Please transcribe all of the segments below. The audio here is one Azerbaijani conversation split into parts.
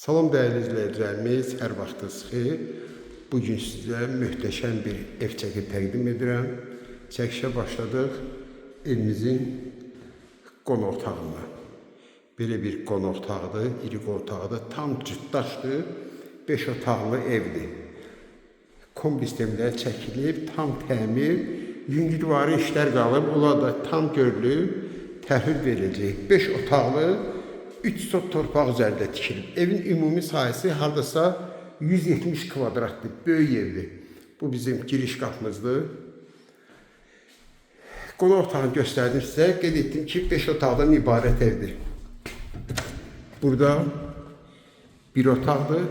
Salam değerli izləyicilərimiz, hər vaxtınız xeyir. Bugün sizə möhtəşəm bir ev çəkib təqdim edirəm. Çəkişə başladıq evimizin qonaq otağından. Belə bir qonaq otağıdır, iri qonaq otağıdır, tam cütdaşdır, 5 otaqlı evdir. Kombi sistemdə çəkilib, tam təmir, yüngülvari işlər qalıb, onlar da tam görülüb, təhvil veriləcək. 5 otaqlı, 3 sot torpaq üzərində tikilib. Evin ümumi sahəsi hardasa 170 kvadratdır, böyük evdir. Bu bizim giriş qapımızdır. Qonaq otağını göstərdim sizə, qeyd etdim ki, 5 otaqdan ibarət evdir. Burada bir otaqdır,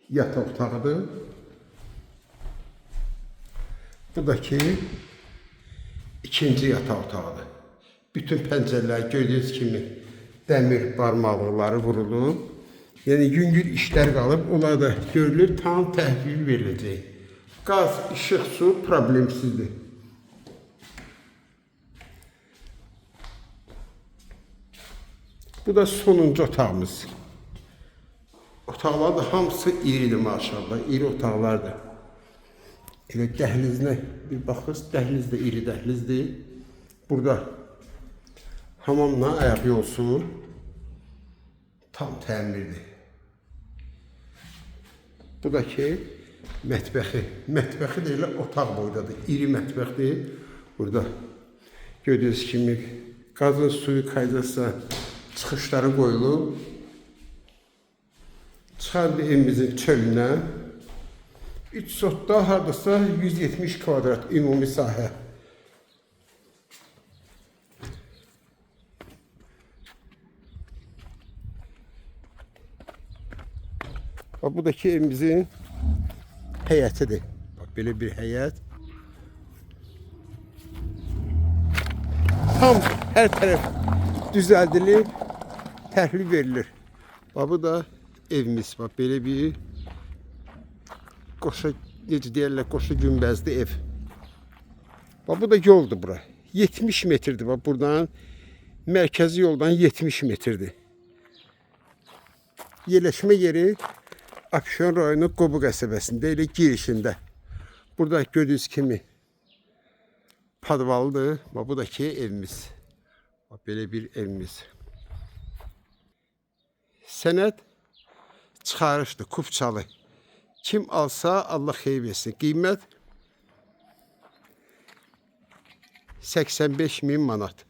yataq otağıdır. Buradakı ikinci yataq otağıdır. Bütün pəncərələr gördüyünüz kimi dəmir barmaqlıqları vurulub. Yəni yüngül işlər qalıb, onlar da görülür, tam təhvil veriləcək. Qaz, işıq, su problemsizdir. Bu da sonuncu otağımız. Otaqlar da hamısı iridir maşallah, iri otaqlardır. Elə dəhlizinə bir baxırız, dəhliz də iri dəhlizdir. Burada hamamla ayaq yolsu tam təmirdir. Bu da ki mətbəxi. Mətbəxi də elə otaq boydadır. İri mətbəxdir. Burada gördüyünüz kimi qazın suyu qaydası çıxışları qoyulub. Çıxardı evimizin çölünə. 3 sotda hardasa 170 kvadrat ümumi sahə. Bu da ki evimizin həyətidir. Bak belə bir həyət. Tam hər tərəf düzəldilib, təhvil verilir. Bu da evimiz. Bak belə bir qoşa, necə deyirlər, qoşa günbəzli ev. Bu da yoldur bura. 70 metrdir. Bak buradan mərkəzi yoldan 70 metrdir. Yerləşmə yeri Abşeron rayonu Qobu qəsəbəsində, elə girişində. Burada gördüyünüz kimi padvalıdır. Bu da ki evimiz. Belə bir evimiz. Sənəd çıxarışdır, Kupçalı. Kim alsa Allah xeyir versin. Qiymət 85.000 manat.